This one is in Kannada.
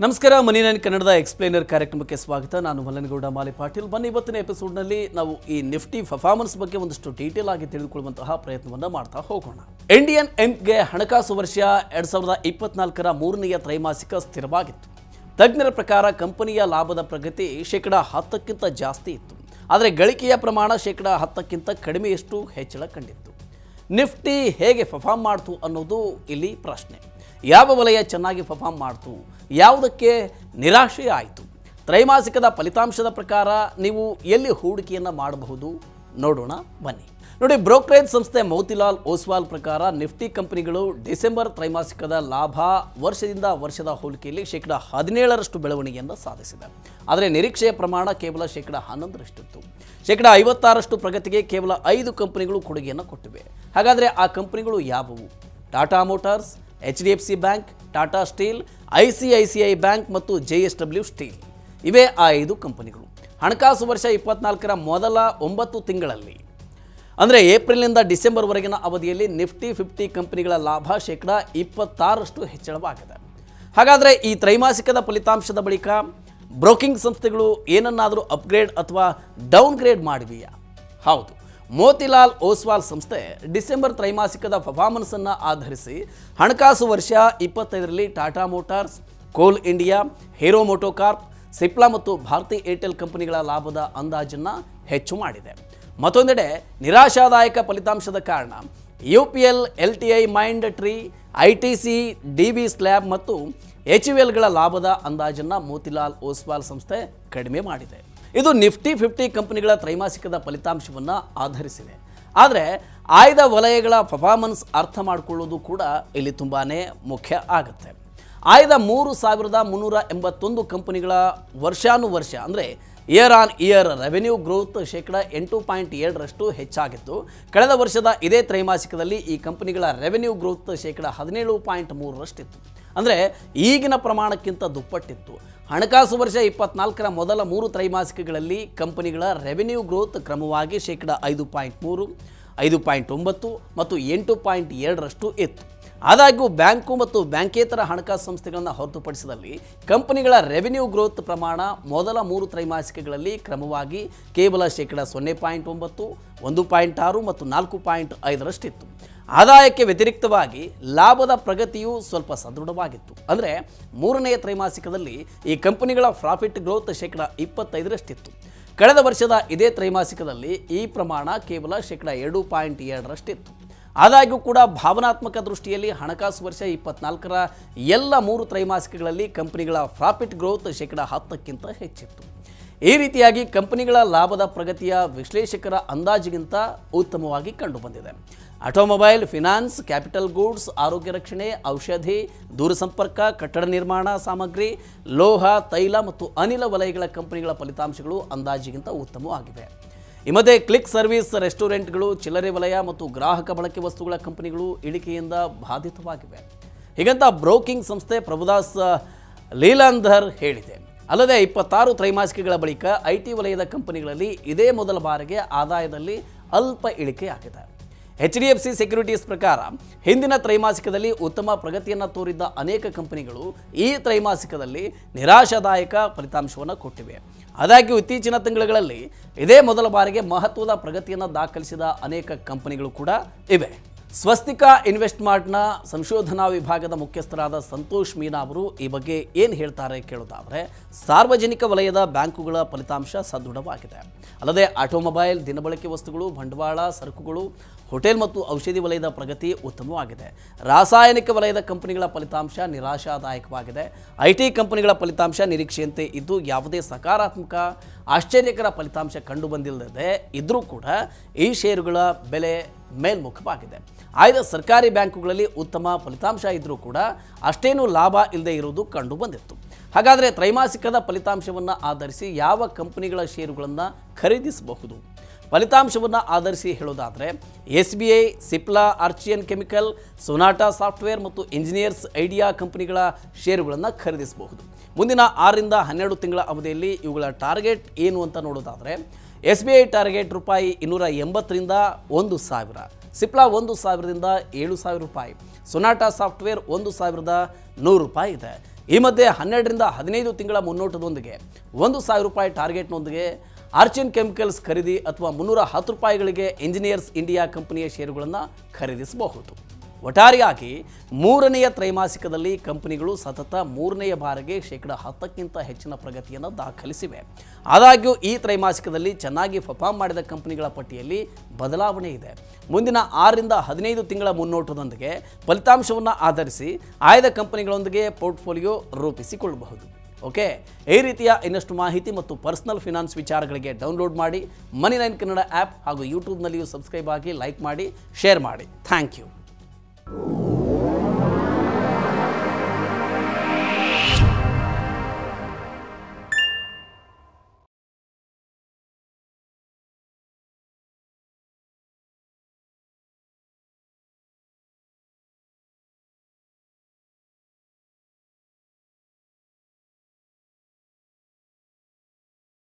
ನಮಸ್ಕಾರ ಮನಿ9 ಕನ್ನಡದ ಎಕ್ಸ್ಪ್ಲೇನರ್ ಕಾರ್ಯಕ್ರಮಕ್ಕೆ ಸ್ವಾಗತ. ನಾನು ಮಲ್ಲನಗೌಡ ಮಾಲಿ ಪಾಟೀಲ್. ಬನ್ನಿ ಇವತ್ತಿನ ಎಪಿಸೋಡ್ನಲ್ಲಿ ನಾವು ಈ ನಿಫ್ಟಿ ಪರ್ಫಾರ್ಮೆನ್ಸ್ ಬಗ್ಗೆ ಒಂದಷ್ಟು ಡೀಟೇಲ್ ಆಗಿ ತಿಳಿದುಕೊಳ್ಳುವಂತಹ ಪ್ರಯತ್ನವನ್ನು ಮಾಡ್ತಾ ಹೋಗೋಣ. ಇಂಡಿಯನ್ ಇಂಕ್ಗೆ ಹಣಕಾಸು ವರ್ಷ 2024ರ ಮೂರನೆಯ ತ್ರೈಮಾಸಿಕ ಸ್ಥಿರವಾಗಿತ್ತು. ತಜ್ಞರ ಪ್ರಕಾರ ಕಂಪನಿಯ ಲಾಭದ ಪ್ರಗತಿ -10% ಜಾಸ್ತಿ ಇತ್ತು. ಆದರೆ ಗಳಿಕೆಯ ಪ್ರಮಾಣ -10% ಕಡಿಮೆಯಷ್ಟು ಹೆಚ್ಚಳ ಕಂಡಿತ್ತು. ನಿಫ್ಟಿ ಹೇಗೆ ಪರ್ಫಾರ್ಮ್ ಮಾಡ್ತು ಅನ್ನೋದು ಇಲ್ಲಿ ಪ್ರಶ್ನೆ. ಯಾವ ವಲಯ ಚೆನ್ನಾಗಿ ಪರ್ಫಾರ್ಮ್ ಮಾಡ್ತು, ಯಾವುದಕ್ಕೆ ನಿರಾಶೆ ಆಯಿತು? ತ್ರೈಮಾಸಿಕದ ಫಲಿತಾಂಶದ ಪ್ರಕಾರ ನೀವು ಎಲ್ಲಿ ಹೂಡಿಕೆಯನ್ನು ಮಾಡಬಹುದು ನೋಡೋಣ ಬನ್ನಿ. ನೋಡಿ, ಬ್ರೋಕರೇಜ್ ಸಂಸ್ಥೆ ಮೋತಿಲಾಲ್ ಓಸ್ವಾಲ್ ಪ್ರಕಾರ ನಿಫ್ಟಿ ಕಂಪನಿಗಳು ಡಿಸೆಂಬರ್ ತ್ರೈಮಾಸಿಕದ ಲಾಭ ವರ್ಷದಿಂದ ವರ್ಷದ ಹೋಲಿಕೆಯಲ್ಲಿ -17% ಬೆಳವಣಿಗೆಯನ್ನು ಸಾಧಿಸಿದೆ. ಆದರೆ ನಿರೀಕ್ಷೆಯ ಪ್ರಮಾಣ ಕೇವಲ -11%ಇತ್ತು. -56% ಪ್ರಗತಿಗೆ ಕೇವಲ 5 ಕಂಪನಿಗಳು ಕೊಡುಗೆಯನ್ನು ಕೊಟ್ಟಿವೆ. ಹಾಗಾದರೆ ಆ ಕಂಪನಿಗಳು ಯಾವುವು? Tata motors, HDFC bank, Tata steel, ICICI bank ಮತ್ತು JSW ಸ್ಟೀಲ್ ಇವೇ ಆ 5 ಕಂಪನಿಗಳು. ಹಣಕಾಸು ವರ್ಷ 24ರ ಮೊದಲ 9 ತಿಂಗಳಲ್ಲಿ ಅಂದರೆ ಏಪ್ರಿಲ್ನಿಂದ ಡಿಸೆಂಬರ್ವರೆಗಿನ ಅವಧಿಯಲ್ಲಿ ನಿಫ್ಟಿ 50 ಕಂಪನಿಗಳ ಲಾಭ -26% ಹೆಚ್ಚಳವಾಗಿದೆ. ಹಾಗಾದರೆ ಈ ತ್ರೈಮಾಸಿಕದ ಫಲಿತಾಂಶದ ಬಳಿಕ ಬ್ರೋಕಿಂಗ್ ಸಂಸ್ಥೆಗಳು ಏನನ್ನಾದರೂ ಅಪ್ಗ್ರೇಡ್ ಅಥವಾ ಡೌನ್ಗ್ರೇಡ್ ಮಾಡಿವೆಯಾ? ಹೌದು. ಮೋತಿಲಾಲ್ ಓಸ್ವಾಲ್ ಸಂಸ್ಥೆ ಡಿಸೆಂಬರ್ ತ್ರೈಮಾಸಿಕದ ಪರ್ಫಾರ್ಮೆನ್ಸನ್ನು ಆಧರಿಸಿ ಹಣಕಾಸು ವರ್ಷ 25ರಲ್ಲಿ ಟಾಟಾ ಮೋಟಾರ್ಸ್, ಕೋಲ್ ಇಂಡಿಯಾ, ಹೀರೋ ಮೋಟೋಕಾರ್ಪ್, ಸಿಪ್ಲಾ ಮತ್ತು ಭಾರತಿ ಏರ್ಟೆಲ್ ಕಂಪನಿಗಳ ಲಾಭದ ಅಂದಾಜನ್ನು ಹೆಚ್ಚು ಮಾಡಿದೆ. ಮತ್ತೊಂದೆಡೆ ನಿರಾಶಾದಾಯಕ ಫಲಿತಾಂಶದ ಕಾರಣ UPL, LTI mind tree, ITC, DB slab ಮತ್ತು HULಗಳ ಲಾಭದ ಅಂದಾಜನ್ನು ಮೋತಿಲಾಲ್ ಓಸ್ವಾಲ್ ಸಂಸ್ಥೆ ಕಡಿಮೆ ಮಾಡಿದೆ. ಇದು ನಿಫ್ಟಿ 50 ಕಂಪನಿಗಳ ತ್ರೈಮಾಸಿಕದ ಫಲಿತಾಂಶವನ್ನು ಆಧರಿಸಿದೆ. ಆದರೆ ಆಯ್ದ ವಲಯಗಳ ಪರ್ಫಾರ್ಮೆನ್ಸ್ ಅರ್ಥ ಮಾಡಿಕೊಳ್ಳೋದು ಕೂಡ ಇಲ್ಲಿ ತುಂಬಾ ಮುಖ್ಯ ಆಗುತ್ತೆ. ಆಯ್ದ 3381 ಕಂಪನಿಗಳ ವರ್ಷಾನುವರ್ಷ ಅಂದರೆ year on year revenue growth -8.7% ಹೆಚ್ಚಾಗಿತ್ತು. ಕಳೆದ ವರ್ಷದ ಇದೇ ತ್ರೈಮಾಸಿಕದಲ್ಲಿ ಈ ಕಂಪನಿಗಳ ರೆವೆನ್ಯೂ ಗ್ರೋತ್ -17.3%ಇತ್ತು. ಅಂದರೆ ಈಗಿನ ಪ್ರಮಾಣಕ್ಕಿಂತ ದುಪ್ಪಟ್ಟಿತ್ತು. ಹಣಕಾಸು ವರ್ಷ 24ರ ಮೊದಲ 3 ತ್ರೈಮಾಸಿಕಗಳಲ್ಲಿ ಕಂಪನಿಗಳ ರೆವೆನ್ಯೂ ಗ್ರೋತ್ ಕ್ರಮವಾಗಿ -5.3%, 5.9% ಮತ್ತು 8.2% ಇತ್ತು. ಆದಾಗ್ಯೂ ಬ್ಯಾಂಕು ಮತ್ತು ಬ್ಯಾಂಕೇತರ ಹಣಕಾಸು ಸಂಸ್ಥೆಗಳನ್ನು ಹೊರತುಪಡಿಸಿದಲ್ಲಿ ಕಂಪನಿಗಳ ರೆವೆನ್ಯೂ ಗ್ರೋತ್ ಪ್ರಮಾಣ ಮೊದಲ 3 ತ್ರೈಮಾಸಿಕಗಳಲ್ಲಿ ಕ್ರಮವಾಗಿ ಕೇವಲ -0.9%, 1.6% ಮತ್ತು 4.5% ಇತ್ತು. ಆದಾಯಕ್ಕೆ ವ್ಯತಿರಿಕ್ತವಾಗಿ ಲಾಭದ ಪ್ರಗತಿಯು ಸ್ವಲ್ಪ ಸದೃಢವಾಗಿತ್ತು. ಅಂದರೆ ಮೂರನೆಯ ತ್ರೈಮಾಸಿಕದಲ್ಲಿ ಈ ಕಂಪನಿಗಳ ಪ್ರಾಫಿಟ್ ಗ್ರೋತ್ -25% ಇತ್ತು. ಕಳೆದ ವರ್ಷದ ಇದೇ ತ್ರೈಮಾಸಿಕದಲ್ಲಿ ಈ ಪ್ರಮಾಣ ಕೇವಲ -2.7% ಇತ್ತು. ಆದಾಗ್ಯೂ ಕೂಡ ಭಾವನಾತ್ಮಕ ದೃಷ್ಟಿಯಲ್ಲಿ ಹಣಕಾಸು ವರ್ಷ 24ರ ಎಲ್ಲ 3 ತ್ರೈಮಾಸಿಕಗಳಲ್ಲಿ ಕಂಪನಿಗಳ ಪ್ರಾಫಿಟ್ ಗ್ರೋತ್ -10%ಕ್ಕಿಂತ ಹೆಚ್ಚಿತ್ತು. ಈ ರೀತಿಯಾಗಿ ಕಂಪನಿಗಳ ಲಾಭದ ಪ್ರಗತಿಯ ವಿಶ್ಲೇಷಕರ ಅಂದಾಜಿಗಿಂತ ಉತ್ತಮವಾಗಿ ಕಂಡುಬಂದಿದೆ. ಆಟೋಮೊಬೈಲ್, ಫಿನಾನ್ಸ್, ಕ್ಯಾಪಿಟಲ್ ಗೂಡ್ಸ್, ಆರೋಗ್ಯ ರಕ್ಷಣೆ, ಔಷಧಿ, ದೂರಸಂಪರ್ಕ, ಕಟ್ಟಡ ನಿರ್ಮಾಣ ಸಾಮಗ್ರಿ, ಲೋಹ, ತೈಲ ಮತ್ತು ಅನಿಲ ವಲಯಗಳ ಕಂಪನಿಗಳ ಫಲಿತಾಂಶಗಳು ಅಂದಾಜಿಗಿಂತ ಉತ್ತಮವಾಗಿವೆ. ಈ ಮಧ್ಯೆ ಕ್ಲಿಕ್ ಸರ್ವಿಸ್, ರೆಸ್ಟೋರೆಂಟ್ಗಳು, ಚಿಲ್ಲರೆ ವಲಯ ಮತ್ತು ಗ್ರಾಹಕ ಬಳಕೆ ವಸ್ತುಗಳ ಕಂಪನಿಗಳು ಇಳಿಕೆಯಿಂದ ಬಾಧಿತವಾಗಿವೆ. ಹೀಗಂತ ಬ್ರೋಕಿಂಗ್ ಸಂಸ್ಥೆ ಪ್ರಭುದಾಸ್ ಲೀಲಾಂಧರ್ ಹೇಳಿದೆ. ಅಲ್ಲದೆ 26 ತ್ರೈಮಾಸಿಕಗಳ ಬಳಿಕ IT ವಲಯದ ಕಂಪನಿಗಳಲ್ಲಿ ಇದೇ ಮೊದಲ ಬಾರಿಗೆ ಆದಾಯದಲ್ಲಿ ಅಲ್ಪ ಇಳಿಕೆಯಾಗಿದೆ. HDFC ಸೆಕ್ಯೂರಿಟೀಸ್ ಪ್ರಕಾರ ಹಿಂದಿನ ತ್ರೈಮಾಸಿಕದಲ್ಲಿ ಉತ್ತಮ ಪ್ರಗತಿಯನ್ನು ತೋರಿದ್ದ ಅನೇಕ ಕಂಪನಿಗಳು ಈ ತ್ರೈಮಾಸಿಕದಲ್ಲಿ ನಿರಾಶಾದಾಯಕ ಫಲಿತಾಂಶವನ್ನು ಕೊಟ್ಟಿವೆ. ಆದಾಗ್ಯೂ ಇತ್ತೀಚಿನ ತಿಂಗಳುಗಳಲ್ಲಿ ಇದೇ ಮೊದಲ ಬಾರಿಗೆ ಮಹತ್ವದ ಪ್ರಗತಿಯನ್ನು ದಾಖಲಿಸಿದ ಅನೇಕ ಕಂಪನಿಗಳು ಕೂಡ ಇವೆ. ಸ್ವಸ್ತಿಕಾ ಇನ್ವೆಸ್ಟ್ಮಾರ್ಟ್ನ ಸಂಶೋಧನಾ ವಿಭಾಗದ ಮುಖ್ಯಸ್ಥರಾದ ಸಂತೋಷ್ ಮೀನಾ ಅವರು ಈ ಬಗ್ಗೆ ಏನು ಹೇಳ್ತಾರೆ ಕೇಳೋದಾದರೆ, ಸಾರ್ವಜನಿಕ ವಲಯದ ಬ್ಯಾಂಕುಗಳ ಫಲಿತಾಂಶ ಸದೃಢವಾಗಿದೆ. ಅಲ್ಲದೆ ಆಟೋಮೊಬೈಲ್, ದಿನಬಳಕೆ ವಸ್ತುಗಳು, ಬಂಡವಾಳ, ಸರಕುಗಳು, ಹೋಟೆಲ್ ಮತ್ತು ಔಷಧಿ ವಲಯದ ಪ್ರಗತಿ ಉತ್ತಮವಾಗಿದೆ. ರಾಸಾಯನಿಕ ವಲಯದ ಕಂಪನಿಗಳ ಫಲಿತಾಂಶ ನಿರಾಶಾದಾಯಕವಾಗಿದೆ. IT ಕಂಪನಿಗಳ ಫಲಿತಾಂಶ ನಿರೀಕ್ಷೆಯಂತೆ ಇದ್ದು ಯಾವುದೇ ಸಕಾರಾತ್ಮಕ ಆಶ್ಚರ್ಯಕರ ಫಲಿತಾಂಶ ಕಂಡುಬಂದಿಲ್ಲದೆ ಇದ್ದರೂ ಕೂಡ ಈ ಷೇರುಗಳ ಬೆಲೆ ಮೇಲ್ಮುಖವಾಗಿದೆ. ಆಯ್ದ ಸರ್ಕಾರಿ ಬ್ಯಾಂಕುಗಳಲ್ಲಿ ಉತ್ತಮ ಫಲಿತಾಂಶ ಇದ್ದರೂ ಕೂಡ ಅಷ್ಟೇನೂ ಲಾಭ ಇಲ್ಲದೆ ಇರುವುದು ಕಂಡು ಬಂದಿತ್ತು. ಹಾಗಾದರೆ ತ್ರೈಮಾಸಿಕದ ಫಲಿತಾಂಶವನ್ನು ಆಧರಿಸಿ ಯಾವ ಕಂಪನಿಗಳ ಷೇರುಗಳನ್ನು ಖರೀದಿಸಬಹುದು? ಫಲಿತಾಂಶವನ್ನು ಆಧರಿಸಿ ಹೇಳೋದಾದರೆ SBI, ಸಿಪ್ಲಾ, ಆರ್ಚಿಯನ್ ಕೆಮಿಕಲ್, ಸೊನಾಟಾ ಸಾಫ್ಟ್ವೇರ್ ಮತ್ತು ಇಂಜಿನಿಯರ್ಸ್ ಐಡಿಯಾ ಕಂಪನಿಗಳ ಷೇರುಗಳನ್ನು ಖರೀದಿಸಬಹುದು. ಮುಂದಿನ 6ರಿಂದ 12 ತಿಂಗಳ ಅವಧಿಯಲ್ಲಿ ಇವುಗಳ ಟಾರ್ಗೆಟ್ ಏನು ಅಂತ ನೋಡೋದಾದರೆ SBI ಟಾರ್ಗೆಟ್ ₹280ರಿಂದ 1,000, ಸಿಪ್ಲಾ 1,000ದಿಂದ 7,000 ರೂಪಾಯಿ, ಸೊನಾಟಾ ಸಾಫ್ಟ್ವೇರ್ 1,100 ರೂಪಾಯಿ ಇದೆ. ಈ ಮಧ್ಯೆ 12ರಿಂದ 15 ತಿಂಗಳ ಮುನ್ನೋಟದೊಂದಿಗೆ ₹1,000 ಟಾರ್ಗೆಟ್ನೊಂದಿಗೆ ಆರ್ಚಿನ್ ಕೆಮಿಕಲ್ಸ್ ಖರೀದಿ ಅಥವಾ ₹310ಗಳಿಗೆ ಇಂಜಿನಿಯರ್ಸ್ ಇಂಡಿಯಾ ಕಂಪನಿಯ ಷೇರುಗಳನ್ನು ಖರೀದಿಸಬಹುದು. ಒಟ್ಟಾರೆಯಾಗಿ 3ನೆಯ ತ್ರೈಮಾಸಿಕದಲ್ಲಿ ಕಂಪನಿಗಳು ಸತತ 3ನೆಯ ಬಾರಿಗೆ %10ಕ್ಕಿಂತ ಹೆಚ್ಚಿನ ಪ್ರಗತಿಯನ್ನು ದಾಖಲಿಸಿವೆ. ಆದಾಗ್ಯೂ ಈ ತ್ರೈಮಾಸಿಕದಲ್ಲಿ ಚೆನ್ನಾಗಿ ಪರ್ಫಾರ್ಮ್ ಮಾಡಿದ ಕಂಪನಿಗಳ ಪಟ್ಟಿಯಲ್ಲಿ ಬದಲಾವಣೆ ಇದೆ. ಮುಂದಿನ 6ರಿಂದ 15 ತಿಂಗಳ ಮುನ್ನೋಟದೊಂದಿಗೆ ಫಲಿತಾಂಶವನ್ನು ಆಧರಿಸಿ ಆಯ್ದ ಕಂಪನಿಗಳೊಂದಿಗೆ ಪೋರ್ಟ್ಫೋಲಿಯೋ ರೂಪಿಸಿಕೊಳ್ಳಬಹುದು. ಓಕೆ, ಈ ರೀತಿಯ ಇನ್ನಷ್ಟು ಮಾಹಿತಿ ಮತ್ತು ಪರ್ಸನಲ್ ಫಿನಾನ್ಸ್ ವಿಚಾರಗಳಿಗೆ ಡೌನ್ಲೋಡ್ ಮಾಡಿ ಮನಿ9 ಕನ್ನಡ ಆ್ಯಪ್ ಹಾಗೂ ಯೂಟ್ಯೂಬ್ನಲ್ಲಿಯೂ ಸಬ್ಸ್ಕ್ರೈಬ್ ಆಗಿ, ಲೈಕ್ ಮಾಡಿ, ಶೇರ್ ಮಾಡಿ. Thank you.